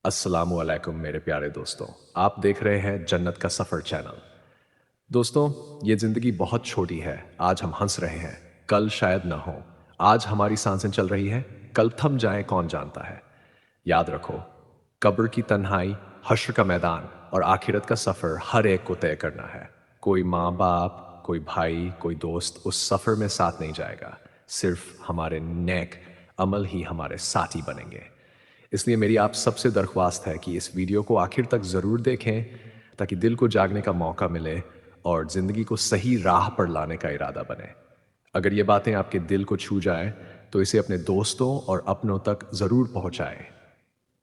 अस्सलामुअलैकुम मेरे प्यारे दोस्तों। आप देख रहे हैं जन्नत का सफ़र चैनल। दोस्तों, ये ज़िंदगी बहुत छोटी है। आज हम हंस रहे हैं, कल शायद ना हो। आज हमारी सांसें चल रही हैं, कल थम जाए कौन जानता है। याद रखो, कब्र की तन्हाई, हश्र का मैदान और आखिरत का सफ़र हर एक को तय करना है। कोई माँ बाप, कोई भाई, कोई दोस्त उस सफ़र में साथ नहीं जाएगा। सिर्फ हमारे नेक अमल ही हमारे साथी बनेंगे। इसलिए मेरी आप सबसे दरख्वास्त है कि इस वीडियो को आखिर तक ज़रूर देखें, ताकि दिल को जागने का मौका मिले और ज़िंदगी को सही राह पर लाने का इरादा बने। अगर ये बातें आपके दिल को छू जाएं, तो इसे अपने दोस्तों और अपनों तक ज़रूर पहुंचाएं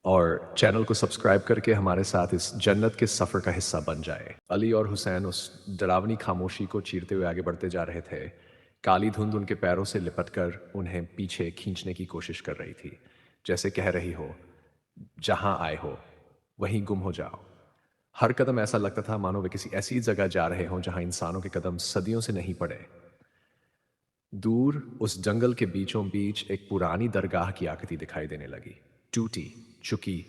और चैनल को सब्सक्राइब करके हमारे साथ इस जन्नत के सफ़र का हिस्सा बन जाए। अली और हुसैन उस डरावनी खामोशी को चीरते हुए आगे बढ़ते जा रहे थे। काली धुंध उनके पैरों से लिपटकर उन्हें पीछे खींचने की कोशिश कर रही थी, जैसे कह रही हो, जहां आए हो वहीं गुम हो जाओ। हर कदम ऐसा लगता था मानो वे किसी ऐसी जगह जा रहे हों जहां इंसानों के कदम सदियों से नहीं पड़े। दूर उस जंगल के बीचों बीच एक पुरानी दरगाह की आकृति दिखाई देने लगी, टूटी, झुकी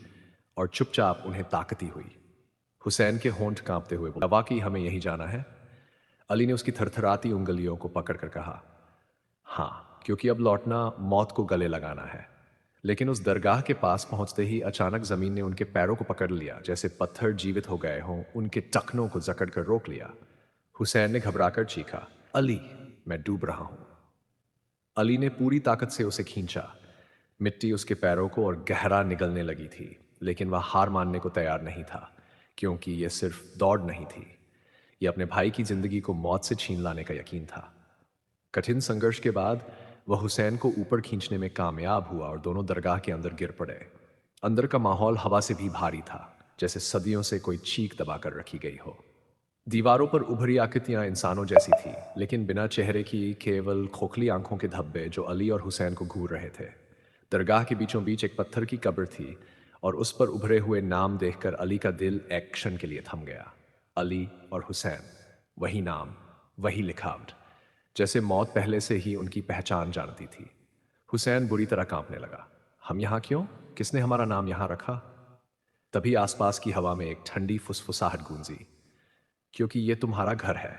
और चुपचाप उन्हें ताकती हुई। हुसैन के होंठ कांपते हुए बोला, वाकई हमें यही जाना है? अली ने उसकी थरथराती उंगलियों को पकड़कर कहा, हाँ, क्योंकि अब लौटना मौत को गले लगाना है। लेकिन उस दरगाह के पास पहुंचते ही अचानक जमीन ने उनके पैरों को पकड़ लिया, जैसे पत्थर जीवित हो गए हों। उनके टखनों को जकड़ कर रोक लिया। हुसैन ने घबराकर चीखा, अली, मैं डूब रहा हूं। अली ने पूरी ताकत से उसे खींचा। मिट्टी उसके पैरों को और गहरा निगलने लगी थी, लेकिन वह हार मानने को तैयार नहीं था, क्योंकि यह सिर्फ दौड़ नहीं थी, यह अपने भाई की जिंदगी को मौत से छीन लाने का यकीन था। कठिन संघर्ष के बाद वह हुसैन को ऊपर खींचने में कामयाब हुआ और दोनों दरगाह के अंदर गिर पड़े। अंदर का माहौल हवा से भी भारी था, जैसे सदियों से कोई चीख दबाकर रखी गई हो। दीवारों पर उभरी आकृतियां इंसानों जैसी थी, लेकिन बिना चेहरे की, केवल खोखली आंखों के धब्बे जो अली और हुसैन को घूर रहे थे। दरगाह के बीचों बीच एक पत्थर की कब्र थी, और उस पर उभरे हुए नाम देखकर अली का दिल एक क्षण के लिए थम गया। अली और हुसैन, वही नाम, वही लिखावट, जैसे मौत पहले से ही उनकी पहचान जानती थी। हुसैन बुरी तरह कांपने लगा। हम यहां क्यों? किसने हमारा नाम यहां रखा? तभी आसपास की हवा में एक ठंडी फुसफुसाहट गूंजी, क्योंकि ये तुम्हारा घर है।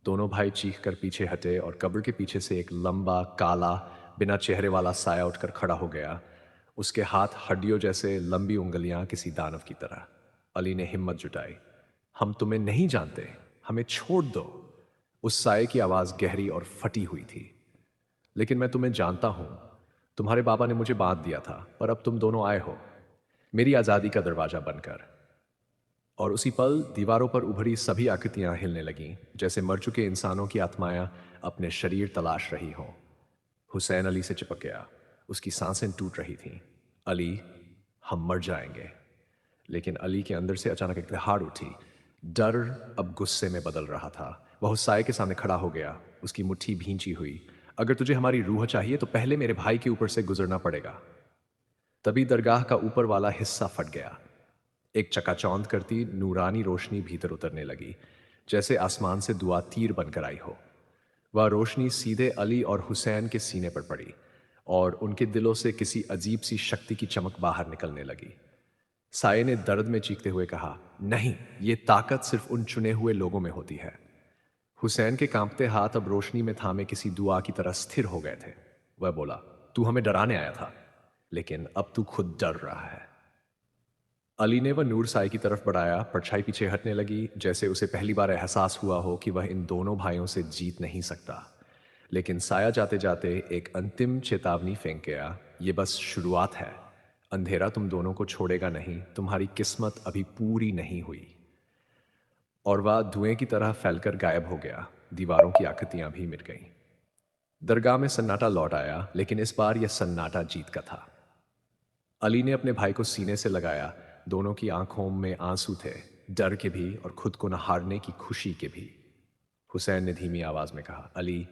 दोनों भाई चीख कर पीछे हटे और कब्र के पीछे से एक लंबा, काला, बिना चेहरे वाला साया उठकर खड़ा हो गया। उसके हाथ हड्डियों जैसे लंबी उंगलियां, किसी दानव की तरह। अली ने हिम्मत जुटाई, हम तुम्हें नहीं जानते, हमें छोड़ दो। उस साये की आवाज गहरी और फटी हुई थी। लेकिन मैं तुम्हें जानता हूं, तुम्हारे बाबा ने मुझे बांध दिया था, पर अब तुम दोनों आए हो, मेरी आजादी का दरवाजा बनकर। और उसी पल दीवारों पर उभरी सभी आकृतियां हिलने लगीं, जैसे मर चुके इंसानों की आत्माएं अपने शरीर तलाश रही हों। हुसैन अली से चिपक गया। उसकी सांसें टूट रही थीं। अली, हम मर जाएंगे। लेकिन अली के अंदर से अचानक एक दहाड़ उठी। डर अब गुस्से में बदल रहा था। वह उस साये के सामने खड़ा हो गया, उसकी मुट्ठी भींची हुई। अगर तुझे हमारी रूह चाहिए तो पहले मेरे भाई के ऊपर से गुजरना पड़ेगा। तभी दरगाह का ऊपर वाला हिस्सा फट गया। एक चकाचौंध करती नूरानी रोशनी भीतर उतरने लगी, जैसे आसमान से दुआ तीर बनकर आई हो। वह रोशनी सीधे अली और हुसैन के सीने पर पड़ी, और उनके दिलों से किसी अजीब सी शक्ति की चमक बाहर निकलने लगी। साये ने दर्द में चीखते हुए कहा, नहीं, ये ताकत सिर्फ उन चुने हुए लोगों में होती है। हुसैन के कांपते हाथ अब रोशनी में थामे किसी दुआ की तरह स्थिर हो गए थे। वह बोला, तू हमें डराने आया था, लेकिन अब तू खुद डर रहा है। अली ने वह नूर साई की तरफ बढ़ाया। परछाई पीछे हटने लगी, जैसे उसे पहली बार एहसास हुआ हो कि वह इन दोनों भाइयों से जीत नहीं सकता। लेकिन साया जाते जाते एक अंतिम चेतावनी फेंक गया, ये बस शुरुआत है। अंधेरा तुम दोनों को छोड़ेगा नहीं, तुम्हारी किस्मत अभी पूरी नहीं हुई। और वह धुएं की तरह फैलकर गायब हो गया। दीवारों की आकृतियां भी मिट गईं। दरगाह में सन्नाटा लौट आया, लेकिन इस बार यह सन्नाटा जीत का था। अली ने अपने भाई को सीने से लगाया। दोनों की आंखों में आंसू थे, डर के भी और खुद को न हारने की खुशी के भी। हुसैन ने धीमी आवाज में कहा, अली,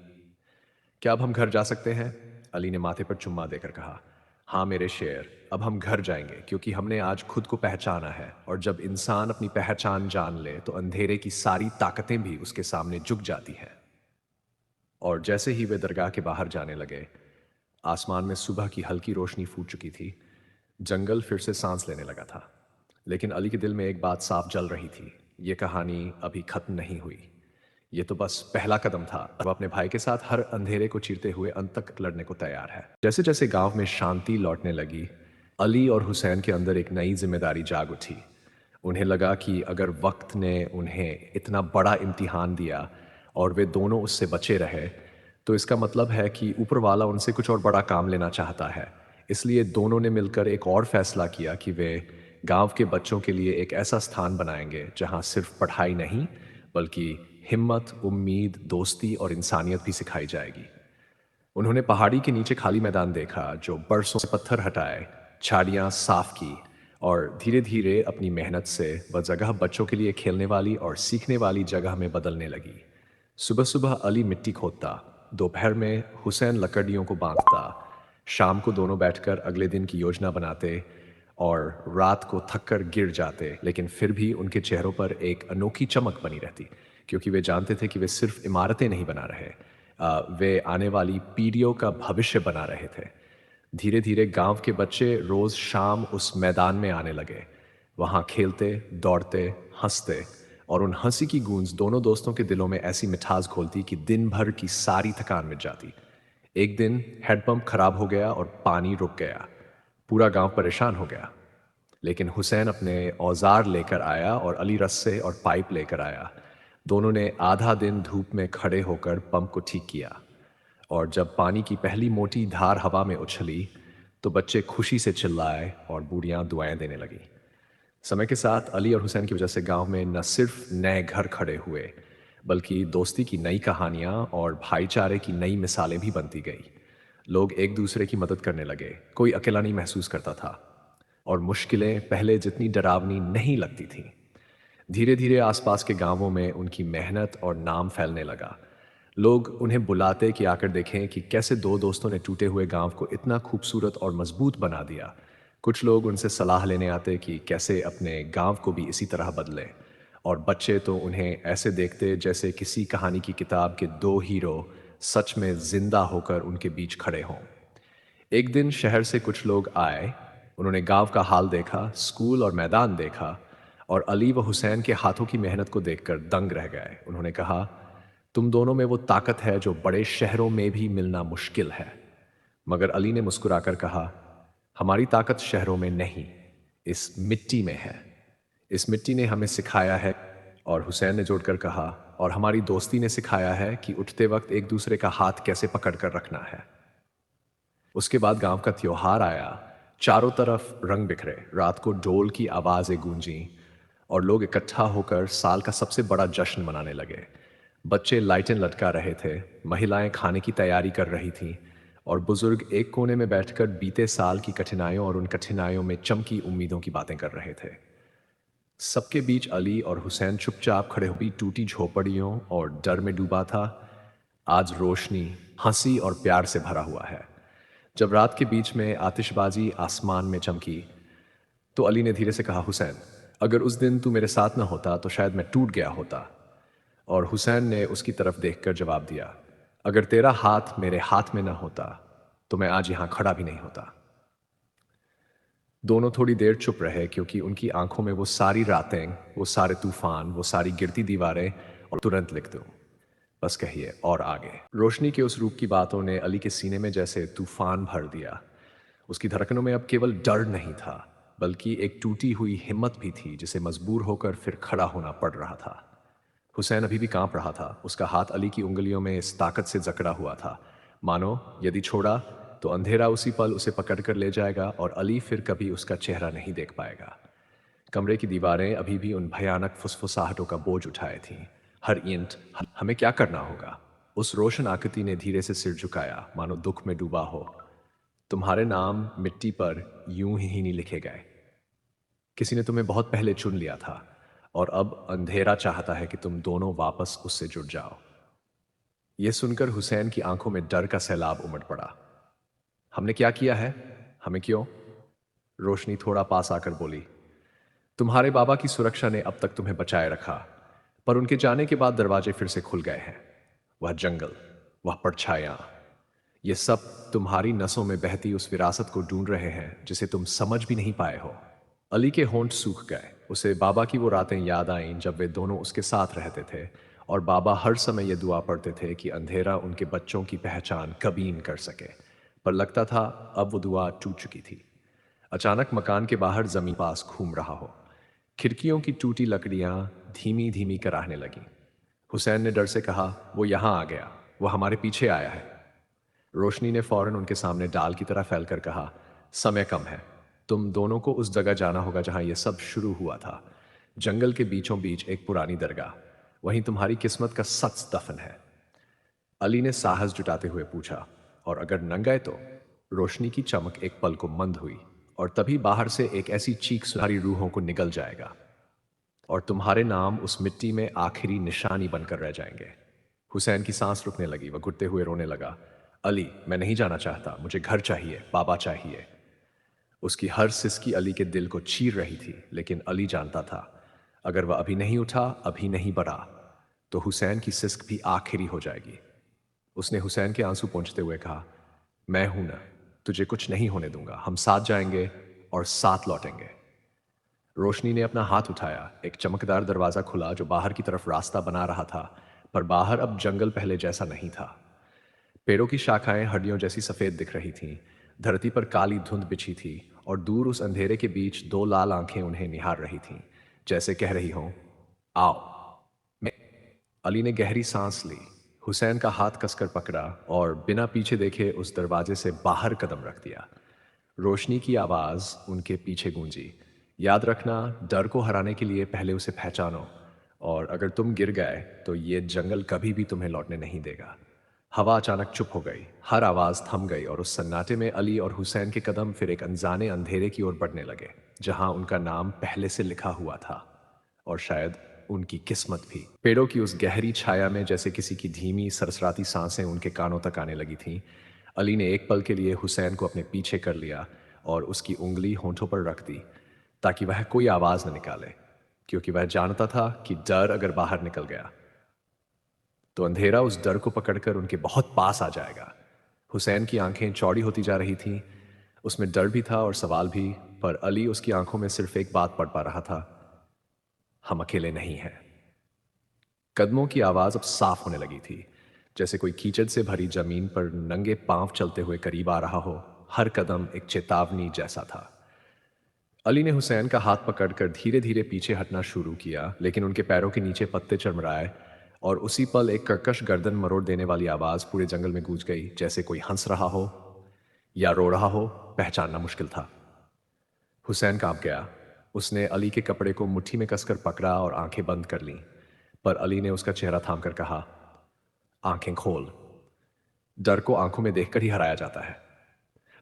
क्या अब हम घर जा सकते हैं? अली ने माथे पर चुम्मा देकर कहा, हाँ मेरे शेर, अब हम घर जाएंगे, क्योंकि हमने आज खुद को पहचाना है। और जब इंसान अपनी पहचान जान ले तो अंधेरे की सारी ताकतें भी उसके सामने झुक जाती हैं। और जैसे ही वे दरगाह के बाहर जाने लगे, आसमान में सुबह की हल्की रोशनी फूट चुकी थी। जंगल फिर से सांस लेने लगा था, लेकिन अली के दिल में एक बात साफ जल रही थी। ये कहानी अभी खत्म नहीं हुई। ये तो बस पहला कदम था। अब अपने भाई के साथ हर अंधेरे को चीरते हुए अंत तक लड़ने को तैयार है। जैसे जैसे गांव में शांति लौटने लगी, अली और हुसैन के अंदर एक नई जिम्मेदारी जाग उठी। उन्हें लगा कि अगर वक्त ने उन्हें इतना बड़ा इम्तिहान दिया और वे दोनों उससे बचे रहे, तो इसका मतलब है कि ऊपर वाला उनसे कुछ और बड़ा काम लेना चाहता है। इसलिए दोनों ने मिलकर एक और फैसला किया कि वे गांव के बच्चों के लिए एक ऐसा स्थान बनाएंगे जहां सिर्फ पढ़ाई नहीं, बल्कि हिम्मत, उम्मीद, दोस्ती और इंसानियत भी सिखाई जाएगी। उन्होंने पहाड़ी के नीचे खाली मैदान देखा, जो बरसों से पत्थर हटाए, झाड़ियां साफ की और धीरे धीरे अपनी मेहनत से वह जगह बच्चों के लिए खेलने वाली और सीखने वाली जगह में बदलने लगी। सुबह सुबह अली मिट्टी खोदता, दोपहर में हुसैन लकड़ियों को बांधता, शाम को दोनों बैठकर अगले दिन की योजना बनाते और रात को थककर गिर जाते, लेकिन फिर भी उनके चेहरों पर एक अनोखी चमक बनी रहती, क्योंकि वे जानते थे कि वे सिर्फ इमारतें नहीं बना रहे, वे आने वाली पीढ़ियों का भविष्य बना रहे थे। धीरे धीरे गांव के बच्चे रोज शाम उस मैदान में आने लगे। वहां खेलते, दौड़ते, हंसते और उन हंसी की गूंज दोनों दोस्तों के दिलों में ऐसी मिठास घोलती कि दिन भर की सारी थकान मिट जाती। एक दिन हैंडपंप खराब हो गया और पानी रुक गया। पूरा गांव परेशान हो गया, लेकिन हुसैन अपने औजार लेकर आया और अली रस्से और पाइप लेकर आया। दोनों ने आधा दिन धूप में खड़े होकर पंप को ठीक किया, और जब पानी की पहली मोटी धार हवा में उछली, तो बच्चे खुशी से चिल्लाए और बूढ़ियां दुआएं देने लगी। समय के साथ अली और हुसैन की वजह से गांव में न सिर्फ नए घर खड़े हुए, बल्कि दोस्ती की नई कहानियां और भाईचारे की नई मिसालें भी बनती गई। लोग एक दूसरे की मदद करने लगे, कोई अकेला नहीं महसूस करता था, और मुश्किलें पहले जितनी डरावनी नहीं लगती थीं। धीरे धीरे आसपास के गांवों में उनकी मेहनत और नाम फैलने लगा। लोग उन्हें बुलाते कि आकर देखें कि कैसे दो दोस्तों ने टूटे हुए गांव को इतना खूबसूरत और मजबूत बना दिया। कुछ लोग उनसे सलाह लेने आते कि कैसे अपने गांव को भी इसी तरह बदलें, और बच्चे तो उन्हें ऐसे देखते जैसे किसी कहानी की किताब के दो हीरो सच में जिंदा होकर उनके बीच खड़े हों। एक दिन शहर से कुछ लोग आए। उन्होंने गांव का हाल देखा, स्कूल और मैदान देखा, और अली व हुसैन के हाथों की मेहनत को देखकर दंग रह गए। उन्होंने कहा, तुम दोनों में वो ताकत है जो बड़े शहरों में भी मिलना मुश्किल है। मगर अली ने मुस्कुराकर कहा, हमारी ताकत शहरों में नहीं, इस मिट्टी में है। इस मिट्टी ने हमें सिखाया है। और हुसैन ने जोड़कर कहा, और हमारी दोस्ती ने सिखाया है कि उठते वक्त एक दूसरे का हाथ कैसे पकड़ कर रखना है। उसके बाद गांव का त्योहार आया। चारों तरफ रंग बिखरे, रात को ढोल की आवाजें गूंजी और लोग इकट्ठा होकर साल का सबसे बड़ा जश्न मनाने लगे। बच्चे लाइटें लटका रहे थे, महिलाएं खाने की तैयारी कर रही थीं, और बुजुर्ग एक कोने में बैठकर बीते साल की कठिनाइयों और उन कठिनाइयों में चमकी उम्मीदों की बातें कर रहे थे। सबके बीच अली और हुसैन चुपचाप खड़े हुई टूटी झोपड़ियों और डर में डूबा था। आज रोशनी, हंसी और प्यार से भरा हुआ है। जब रात के बीच में आतिशबाजी आसमान में चमकी, तो अली ने धीरे से कहा, हुसैन, अगर उस दिन तू मेरे साथ न होता तो शायद मैं टूट गया होता। और हुसैन ने उसकी तरफ देखकर जवाब दिया, अगर तेरा हाथ मेरे हाथ में न होता तो मैं आज यहां खड़ा भी नहीं होता। दोनों थोड़ी देर चुप रहे, क्योंकि उनकी आंखों में वो सारी रातें, वो सारे तूफान, वो सारी गिरती दीवारें। और तुरंत लिख दूं, बस कहिए और आगे। रोशनी के उस रूप की बातों ने अली के सीने में जैसे तूफान भर दिया। उसकी धड़कनों में अब केवल डर नहीं था, बल्कि एक टूटी हुई हिम्मत भी थी, जिसे मजबूर होकर फिर खड़ा होना पड़ रहा था। हुसैन अभी भी कांप रहा था। उसका हाथ अली की उंगलियों में इस ताकत से जकड़ा हुआ था, मानो यदि छोड़ा तो अंधेरा उसी पल उसे पकड़ कर ले जाएगा और अली फिर कभी उसका चेहरा नहीं देख पाएगा। कमरे की दीवारें अभी भी उन भयानक फुसफुसाहटों का बोझ उठाए थीं। हर ईंट, हमें क्या करना होगा? उस रोशन आकृति ने धीरे से सिर झुकाया, मानो दुख में डूबा हो। तुम्हारे नाम मिट्टी पर यूं ही नहीं लिखे गए। किसी ने तुम्हें बहुत पहले चुन लिया था, और अब अंधेरा चाहता है कि तुम दोनों वापस उससे जुड़ जाओ। यह सुनकर हुसैन की आंखों में डर का सैलाब उमड़ पड़ा। हमने क्या किया है? हमें क्यों? रोशनी थोड़ा पास आकर बोली, तुम्हारे बाबा की सुरक्षा ने अब तक तुम्हें बचाए रखा, पर उनके जाने के बाद दरवाजे फिर से खुल गए हैं। वह जंगल, वह परछायां, ये सब तुम्हारी नसों में बहती उस विरासत को ढूंढ रहे हैं जिसे तुम समझ भी नहीं पाए हो। अली के होंठ सूख गए। उसे बाबा की वो रातें याद आईं जब वे दोनों उसके साथ रहते थे और बाबा हर समय ये दुआ पढ़ते थे कि अंधेरा उनके बच्चों की पहचान कभी न कर सके। पर लगता था अब वो दुआ टूट चुकी थी। अचानक मकान के बाहर जमीन पास घूम रहा हो। खिड़कियों की टूटी लकड़ियां धीमी धीमी कराहने लगीं। हुसैन ने डर से कहा, वो यहां आ गया, वो हमारे पीछे आया है। रोशनी ने फौरन उनके सामने डाल की तरह फैलकर कहा, समय कम है, तुम दोनों को उस जगह जाना होगा जहां यह सब शुरू हुआ था। जंगल के बीचों बीच एक पुरानी दरगाह, वहीं तुम्हारी किस्मत का सच दफन है। अली ने साहस जुटाते हुए पूछा, और अगर न गए तो? रोशनी की चमक एक पल को मंद हुई और तभी बाहर से एक ऐसी चीख सुनारी रूहों को निगल जाएगा और तुम्हारे नाम उस मिट्टी में आखिरी निशानी बनकर रह जाएंगे। हुसैन की सांस रुकने लगी, वह घुटते हुए रोने लगा। अली, मैं नहीं जाना चाहता, मुझे घर चाहिए, बाबा चाहिए। उसकी हर सिसकी अली के दिल को चीर रही थी, लेकिन अली जानता था अगर वह अभी नहीं उठा, अभी नहीं बढ़ा, तो हुसैन की सिस्क भी आखिरी हो जाएगी। उसने हुसैन के आंसू पोंछते हुए कहा, मैं हूं ना, तुझे कुछ नहीं होने दूंगा, हम साथ जाएंगे और साथ लौटेंगे। रोशनी ने अपना हाथ उठाया, एक चमकदार दरवाजा खुला जो बाहर की तरफ रास्ता बना रहा था, पर बाहर अब जंगल पहले जैसा नहीं था। पेड़ों की शाखाएं हड्डियों जैसी सफेद दिख रही थीं, धरती पर काली धुंध बिछी थी और दूर उस अंधेरे के बीच दो लाल आंखें उन्हें निहार रही थीं, जैसे कह रही हों, आओ। मैं अली ने गहरी सांस ली, हुसैन का हाथ कसकर पकड़ा और बिना पीछे देखे उस दरवाजे से बाहर कदम रख दिया। रोशनी की आवाज उनके पीछे गूंजी, याद रखना, डर को हराने के लिए पहले उसे पहचानो, और अगर तुम गिर गए तो ये जंगल कभी भी तुम्हें लौटने नहीं देगा। हवा अचानक चुप हो गई, हर आवाज थम गई और उस सन्नाटे में अली और हुसैन के कदम फिर एक अनजाने अंधेरे की ओर बढ़ने लगे, जहां उनका नाम पहले से लिखा हुआ था और शायद उनकी किस्मत भी। पेड़ों की उस गहरी छाया में जैसे किसी की धीमी सरसराती सांसें उनके कानों तक आने लगी थीं। अली ने एक पल के लिए हुसैन को अपने पीछे कर लिया और उसकी उंगली होंठों पर रख दी ताकि वह कोई आवाज न निकाले, क्योंकि वह जानता था कि डर अगर बाहर निकल गया तो अंधेरा उस डर को पकड़कर उनके बहुत पास आ जाएगा। हुसैन की आंखें चौड़ी होती जा रही थीं, उसमें डर भी था और सवाल भी, पर अली उसकी आंखों में सिर्फ एक बात पढ़ पा रहा था, हम अकेले नहीं हैं। कदमों की आवाज अब साफ होने लगी थी, जैसे कोई कीचड़ से भरी जमीन पर नंगे पांव चलते हुए करीब आ रहा हो। हर कदम एक चेतावनी जैसा था। अली ने हुसैन का हाथ पकड़कर धीरे धीरे पीछे हटना शुरू किया, लेकिन उनके पैरों के नीचे पत्ते चरमराए और उसी पल एक कर्कश गर्दन मरोड़ देने वाली आवाज पूरे जंगल में गूंज गई, जैसे कोई हंस रहा हो या रो रहा हो, पहचानना मुश्किल था। हुसैन कांप गया। उसने अली के कपड़े को मुट्ठी में कसकर पकड़ा और आंखें बंद कर लीं, पर अली ने उसका चेहरा थामकर कहा, आंखें खोल। डर को आंखों में देखकर ही हराया जाता है।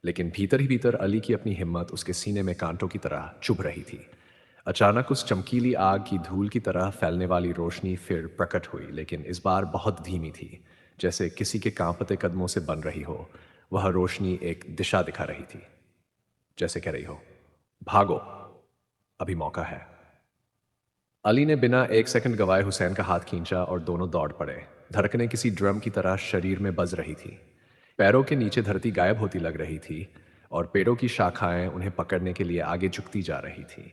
लेकिन भीतर ही भीतर अली की अपनी हिम्मत उसके सीने में कांटों की तरह चुभ रही थी। अचानक उस चमकीली आग की धूल की तरह फैलने वाली रोशनी फिर प्रकट हुई, लेकिन इस बार बहुत धीमी थी, जैसे किसी के कांपते कदमों से बन रही हो। वह रोशनी एक दिशा दिखा रही थी, जैसे कह रही हो, भागो, अभी मौका है। अली ने बिना एक सेकंड गवाए हुसैन का हाथ खींचा और दोनों दौड़ पड़े। धड़कनें किसी ड्रम की तरह शरीर में बज रही थी। पैरों के नीचे धरती गायब होती लग रही थी और पेड़ों की शाखाएं उन्हें पकड़ने के लिए आगे झुकती जा रही थी।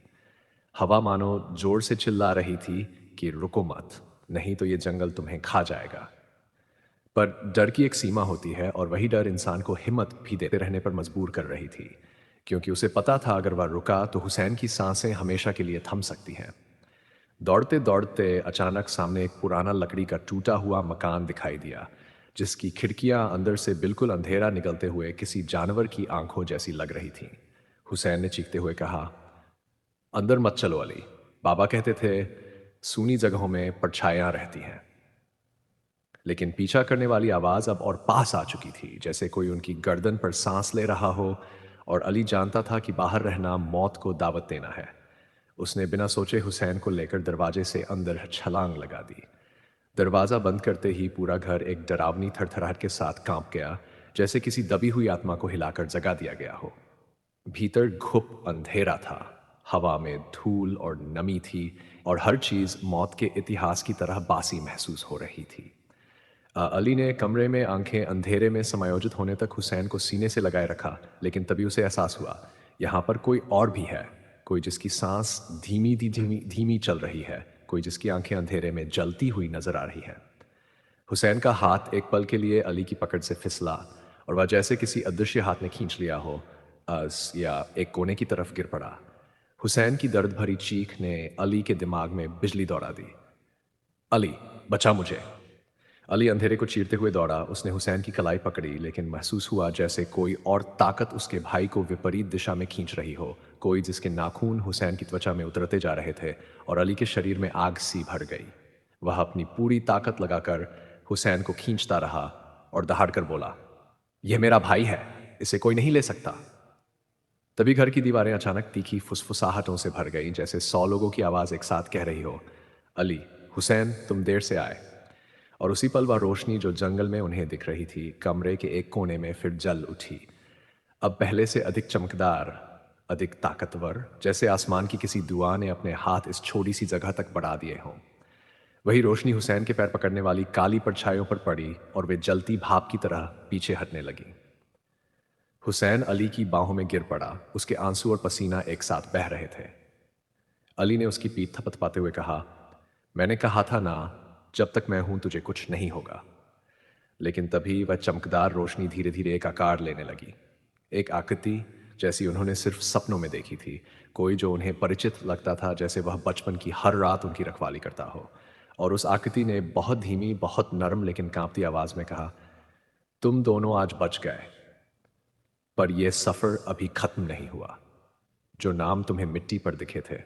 हवा मानो जोर से चिल्ला रही थी कि रुको मत, नहीं तो ये जंगल तुम्हें खा जाएगा। पर डर की एक सीमा होती है और वही डर इंसान को हिम्मत भी देते रहने पर मजबूर कर रही थी, क्योंकि उसे पता था अगर वह रुका तो हुसैन की सांसें हमेशा के लिए थम सकती हैं। दौड़ते दौड़ते अचानक सामने एक पुराना लकड़ी का टूटा हुआ मकान दिखाई दिया, जिसकी खिड़कियां अंदर से बिल्कुल अंधेरा निकलते हुए किसी जानवर की आंखों जैसी लग रही थीं। हुसैन ने चीखते हुए कहा, अंदर मत चलो अली, बाबा कहते थे सूनी जगहों में परछाइयां रहती हैं। लेकिन पीछा करने वाली आवाज अब और पास आ चुकी थी, जैसे कोई उनकी गर्दन पर सांस ले रहा हो, और अली जानता था कि बाहर रहना मौत को दावत देना है। उसने बिना सोचे हुसैन को लेकर दरवाजे से अंदर छलांग लगा दी। दरवाजा बंद करते ही पूरा घर एक डरावनी थरथराहट के साथ कांप गया, जैसे किसी दबी हुई आत्मा को हिलाकर जगा दिया गया हो। भीतर घुप अंधेरा था, हवा में धूल और नमी थी और हर चीज मौत के इतिहास की तरह बासी महसूस हो रही थी। अली ने कमरे में आंखें अंधेरे में समायोजित होने तक हुसैन को सीने से लगाए रखा, लेकिन तभी उसे एहसास हुआ, यहाँ पर कोई और भी है। कोई जिसकी सांस धीमी धीमी धीमी चल रही है, कोई जिसकी आंखें अंधेरे में जलती हुई नजर आ रही है। हुसैन का हाथ एक पल के लिए अली की पकड़ से फिसला, और वह जैसे किसी अदृश्य हाथ ने खींच लिया हो या एक कोने की तरफ गिर पड़ा। हुसैन की दर्द भरी चीख ने अली के दिमाग में बिजली दौड़ा दी। अली, बचा मुझे। अली अंधेरे को चीरते हुए दौड़ा। उसने हुसैन की कलाई पकड़ी, लेकिन महसूस हुआ जैसे कोई और ताकत उसके भाई को विपरीत दिशा में खींच रही हो, कोई जिसके नाखून हुसैन की त्वचा में उतरते जा रहे थे और अली के शरीर में आग सी भर गई। वह अपनी पूरी ताकत लगाकर हुसैन को खींचता रहा और दहाड़ कर बोला, यह मेरा भाई है, इसे कोई नहीं ले सकता। तभी घर की दीवारें अचानक तीखी फुसफुसाहटों से भर गईं, जैसे 100 लोगों की आवाज एक साथ कह रही हो, अली, हुसैन, तुम देर से आए। और उसी पल वह रोशनी जो जंगल में उन्हें दिख रही थी, कमरे के एक कोने में फिर जल उठी। अब पहले से अधिक चमकदार, अधिक ताकतवर, जैसे आसमान की किसी दुआ ने अपने हाथ इस छोटी सी जगह तक बढ़ा दिए हों। वही रोशनी हुसैन के पैर पकड़ने वाली काली परछाइयों पर पड़ी और वे जलती भाप की तरह पीछे हटने लगी। हुसैन अली की बाहों में गिर पड़ा। उसके आंसू और पसीना एक साथ बह रहे थे। अली ने उसकी पीठ थपथपाते हुए कहा, मैंने कहा था ना, जब तक मैं हूं तुझे कुछ नहीं होगा। लेकिन तभी वह चमकदार रोशनी धीरे धीरे एक आकार लेने लगी। एक आकृति जैसी उन्होंने सिर्फ सपनों में देखी थी। कोई जो उन्हें परिचित लगता था, जैसे वह बचपन की हर रात उनकी रखवाली करता हो। और उस आकृति ने बहुत धीमी, बहुत नरम लेकिन कांपती आवाज में कहा, तुम दोनों आज बच गए, पर यह सफर अभी खत्म नहीं हुआ। जो नाम तुम्हें मिट्टी पर दिखे थे,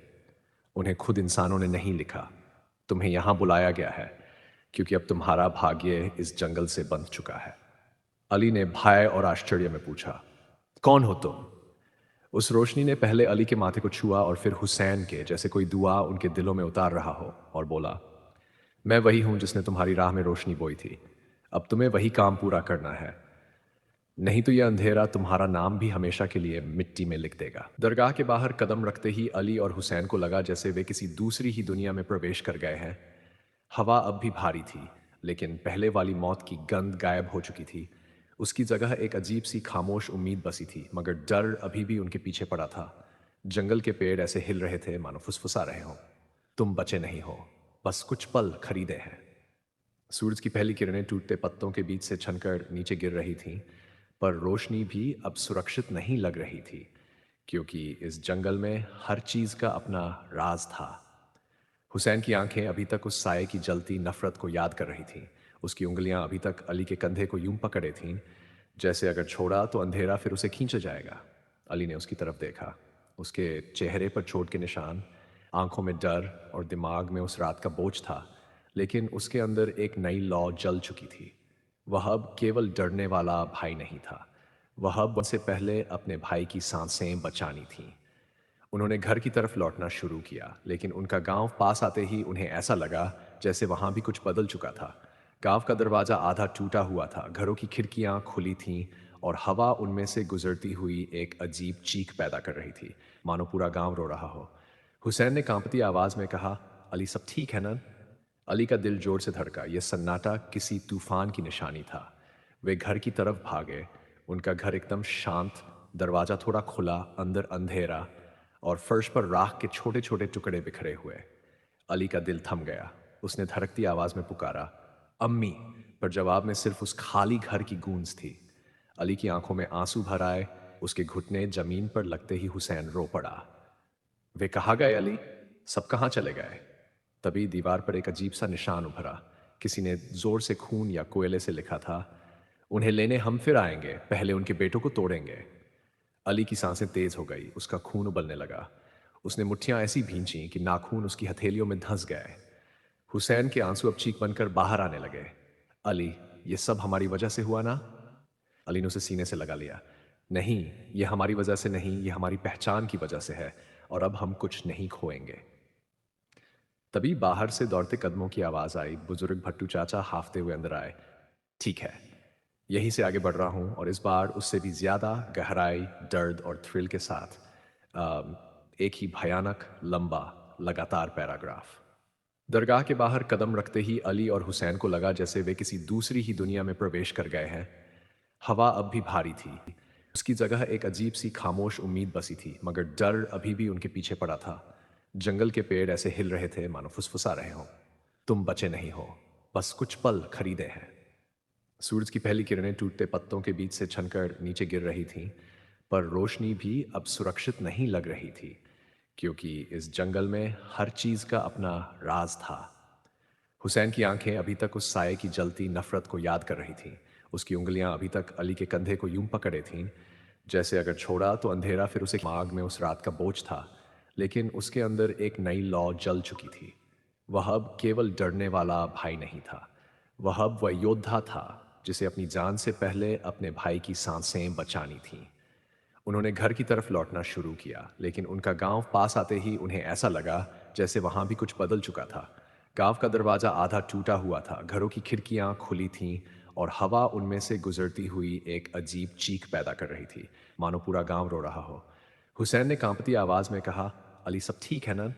उन्हें खुद इंसानों ने नहीं लिखा। तुम्हें यहां बुलाया गया है, क्योंकि अब तुम्हारा भाग्य इस जंगल से बंध चुका है। अली ने भय और आश्चर्य में पूछा, कौन हो तुम? उस रोशनी ने पहले अली के माथे को छुआ और फिर हुसैन के, जैसे कोई दुआ उनके दिलों में उतार रहा हो, और बोला, मैं वही हूं जिसने तुम्हारी राह में रोशनी बोई थी। अब तुम्हें वही काम पूरा करना है, नहीं तो यह अंधेरा तुम्हारा नाम भी हमेशा के लिए मिट्टी में लिख देगा। दरगाह के बाहर कदम रखते ही अली और हुसैन को लगा जैसे वे किसी दूसरी ही दुनिया में प्रवेश कर गए हैं। हवा अब भी भारी थी, लेकिन पहले वाली मौत की गंध गायब हो चुकी थी। उसकी जगह एक अजीब सी खामोश उम्मीद बसी थी, मगर डर अभी भी उनके पीछे पड़ा था। जंगल के पेड़ ऐसे हिल रहे थे मानो फुसफुसा रहे हों। तुम बचे नहीं हो, बस कुछ पल खरीदे हैं। सूरज की पहली किरणें टूटते पत्तों के बीच से छनकर नीचे गिर रही थीं, पर रोशनी भी अब सुरक्षित नहीं लग रही थी, क्योंकि इस जंगल में हर चीज का अपना राज था। हुसैन की आंखें अभी तक उस साये की जलती नफरत को याद कर रही थीं। उसकी उंगलियां अभी तक अली के कंधे को यूं पकड़े थीं, जैसे अगर छोड़ा तो अंधेरा फिर उसे खींच जाएगा। अली ने उसकी तरफ देखा। उसके चेहरे पर चोट के निशान, आंखों में डर और दिमाग में उस रात का बोझ था, लेकिन उसके अंदर एक नई लौ जल चुकी थी। वह अब केवल डरने वाला भाई नहीं था, वह अब उनसे पहले अपने भाई की सांसें बचानी थीं। उन्होंने घर की तरफ लौटना शुरू किया, लेकिन उनका गांव पास आते ही उन्हें ऐसा लगा जैसे वहां भी कुछ बदल चुका था। गांव का दरवाजा आधा टूटा हुआ था, घरों की खिड़कियां खुली थीं और हवा उनमें से गुजरती हुई एक अजीब चीख पैदा कर रही थी, मानो पूरा गांव रो रहा हो। हुसैन ने कांपती आवाज में कहा, अली, सब ठीक है ना? अली का दिल जोर से धड़का। यह सन्नाटा किसी तूफान की निशानी था। वे घर की तरफ भागे। उनका घर एकदम शांत, दरवाजा थोड़ा खुला, अंदर अंधेरा और फर्श पर राख के छोटे छोटे टुकड़े बिखरे हुए। अली का दिल थम गया। उसने धड़कती आवाज में पुकारा, अम्मी, पर जवाब में सिर्फ उस खाली घर की गूंज थी। अली की आंखों में आंसू भर आए। उसके घुटने जमीन पर लगते ही हुसैन रो पड़ा। वे कहाँ गए अली? सब कहाँ चले गए? तभी दीवार पर एक अजीब सा निशान उभरा। किसी ने जोर से खून या कोयले से लिखा था, उन्हें लेने हम फिर आएंगे, पहले उनके बेटों को तोड़ेंगे। अली की सांसें तेज हो गई। उसका खून उबलने लगा। उसने मुट्ठियां ऐसी भींची कि नाखून उसकी हथेलियों में धंस गए। हुसैन के आंसू अब चीख बनकर बाहर आने लगे। अली, ये सब हमारी वजह से हुआ ना? अली ने उसे सीने से लगा लिया। नहीं, ये हमारी वजह से नहीं, ये हमारी पहचान की वजह से है, और अब हम कुछ नहीं खोएंगे। तभी बाहर से दौड़ते कदमों की आवाज आई। बुजुर्ग भट्टू चाचा हाफते हुए अंदर आए। ठीक है, यहीं से आगे बढ़ रहा हूं, और इस बार उससे भी ज्यादा गहराई, दर्द और थ्रिल के साथ। एक ही भयानक, लंबा, लगातार पैराग्राफ। दरगाह के बाहर कदम रखते ही अली और हुसैन को लगा जैसे वे किसी दूसरी ही दुनिया में प्रवेश कर गए हैं। हवा अब भी भारी थी। उसकी जगह एक अजीब सी खामोश उम्मीद बसी थी, मगर डर अभी भी उनके पीछे पड़ा था। जंगल के पेड़ ऐसे हिल रहे थे मानो फुसफुसा रहे हों। तुम बचे नहीं हो, बस कुछ पल खरीदे हैं। सूरज की पहली किरणें टूटते पत्तों के बीच से छनकर नीचे गिर रही थीं, पर रोशनी भी अब सुरक्षित नहीं लग रही थी, क्योंकि इस जंगल में हर चीज का अपना राज था। हुसैन की आंखें अभी तक उस साये की जलती नफरत को याद कर रही थीं। उसकी उंगलियां अभी तक अली के कंधे को यूं पकड़े थीं, जैसे अगर छोड़ा तो अंधेरा फिर उसे माग में उस रात का बोझ था। लेकिन उसके अंदर एक नई लौ जल चुकी थी। वह अब केवल डरने वाला भाई नहीं था, वह अब वह योद्धा था जिसे अपनी जान से पहले अपने भाई की सांसें बचानी थीं। उन्होंने घर की तरफ लौटना शुरू किया, लेकिन उनका गांव पास आते ही उन्हें ऐसा लगा जैसे वहां भी कुछ बदल चुका था। गांव का दरवाजा आधा टूटा हुआ था, घरों की खिड़कियां खुली थीं और हवा उनमें से गुजरती हुई एक अजीब चीख पैदा कर रही थी, मानो पूरा गांव रो रहा हो। हुसैन ने कांपती आवाज में कहा, अली सब ठीक है ना?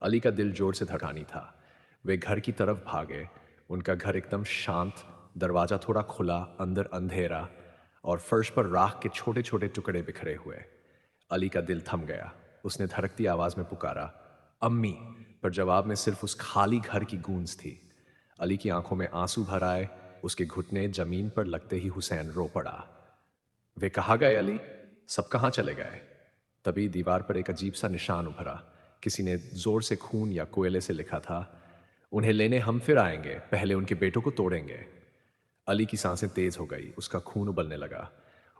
अली का दिल जोर से धड़कानी था। वे घर की तरफ भागे। उनका घर एकदम शांत, दरवाजा थोड़ा खुला, अंदर अंधेरा और फर्श पर राख के छोटे छोटे टुकड़े बिखरे हुए। अली का दिल थम गया। उसने धड़कती आवाज में पुकारा, अम्मी, पर जवाब में सिर्फ उस खाली घर की गूंज थी। अली की आंखों में आंसू भर आए। उसके घुटने जमीन पर लगते ही हुसैन रो पड़ा। वे कहाँ गए अली? सब कहाँ चले गए? तभी दीवार पर एक अजीब सा निशान उभरा। किसी ने जोर से खून या कोयले से लिखा था, उन्हें लेने हम फिर आएंगे, पहले उनके बेटों को तोड़ेंगे। अली की सांसें तेज हो गई, उसका खून उबलने लगा।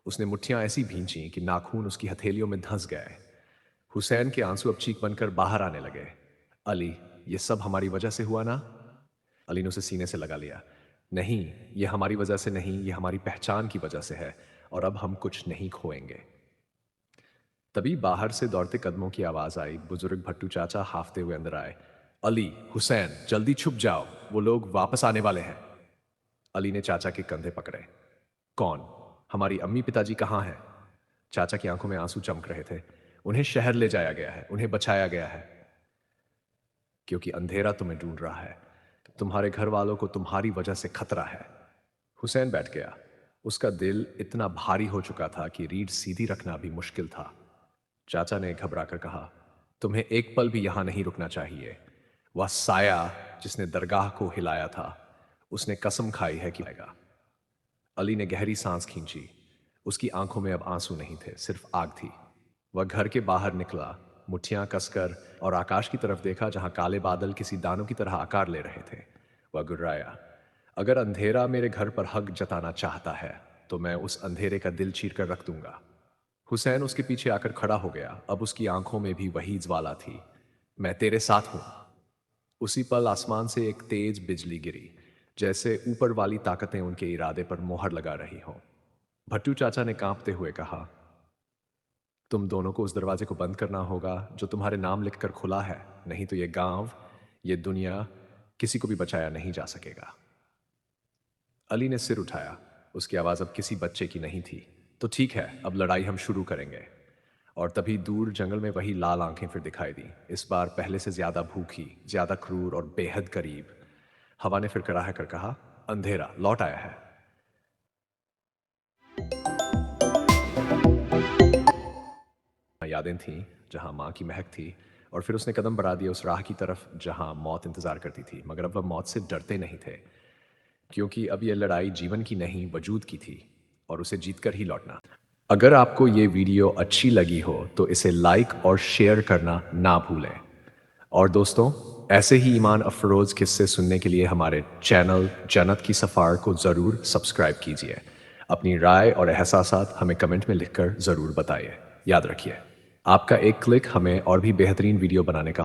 उसने मुट्ठियां ऐसी भींची कि नाखून उसकी हथेलियों में धंस गए। हुसैन के आंसू अब चीख बनकर बाहर आने लगे। अली, ये सब हमारी वजह से हुआ ना? अली ने उसे सीने से लगा लिया। नहीं, ये हमारी वजह से नहीं, ये हमारी पहचान की वजह से है, और अब हम कुछ नहीं खोएंगे। तभी बाहर से दौड़ते कदमों की आवाज आई। बुजुर्ग भट्टू चाचा हाफते हुए अंदर आए। अली, हुसैन, जल्दी छुप जाओ, वो लोग वापस आने वाले हैं। अली ने चाचा के कंधे पकड़े। कौन? हमारी अम्मी पिताजी कहाँ हैं? चाचा की आंखों में आंसू चमक रहे थे। उन्हें शहर ले जाया गया है, उन्हें बचाया गया है, क्योंकि अंधेरा तुम्हें ढूंढ रहा है। तुम्हारे घर वालों को तुम्हारी वजह से खतरा है। हुसैन बैठ गया। उसका दिल इतना भारी हो चुका था कि रीढ़ सीधी रखना भी मुश्किल था। चाचा ने घबराकर कहा, तुम्हें एक पल भी यहां नहीं रुकना चाहिए। वह साया जिसने दरगाह को हिलाया था, उसने कसम खाई है कि आएगा। अली ने गहरी सांस खींची। उसकी आंखों में अब आंसू नहीं थे, सिर्फ आग थी। वह घर के बाहर निकला, मुट्ठियां कसकर, और आकाश की तरफ देखा जहां काले बादल किसी दानों की तरह आकार ले रहे थे। वह गुर्राया, अगर अंधेरा मेरे घर पर हक जताना चाहता है तो मैं उस अंधेरे का दिल चीर कर रख दूंगा। हुसैन उसके पीछे आकर खड़ा हो गया। अब उसकी आंखों में भी वही ज्वाला थी। मैं तेरे साथ हूं। उसी पल आसमान से एक तेज बिजली गिरी, जैसे ऊपर वाली ताकतें उनके इरादे पर मोहर लगा रही हों। भट्टू चाचा ने कांपते हुए कहा, तुम दोनों को उस दरवाजे को बंद करना होगा जो तुम्हारे नाम लिखकर खुला है, नहीं तो ये गांव, ये दुनिया, किसी को भी बचाया नहीं जा सकेगा। अली ने सिर उठाया। उसकी आवाज अब किसी बच्चे की नहीं थी। तो ठीक है, अब लड़ाई हम शुरू करेंगे। और तभी दूर जंगल में वही लाल आंखें फिर दिखाई दी, इस बार पहले से ज्यादा भूखी, ज्यादा क्रूर और बेहद करीब। हवा ने फिर कराह कर कहा, अंधेरा लौट आया है। यादें थीं जहां माँ की महक थी, और फिर उसने कदम बढ़ा दिया उस राह की तरफ जहां मौत इंतजार करती थी। मगर अब वह मौत से डरते नहीं थे, क्योंकि अब यह लड़ाई जीवन की नहीं, वजूद की थी, और उसे जीतकर ही लौटना। अगर आपको ये वीडियो अच्छी लगी हो तो इसे लाइक और शेयर करना ना भूलें। और दोस्तों, ऐसे ही ईमान अफरोज़ किस्से सुनने के लिए हमारे चैनल जन्नत की सफ़ार को ज़रूर सब्सक्राइब कीजिए। अपनी राय और एहसासात हमें कमेंट में लिखकर ज़रूर बताइए। याद रखिए, आपका एक क्लिक हमें और भी बेहतरीन वीडियो बनाने का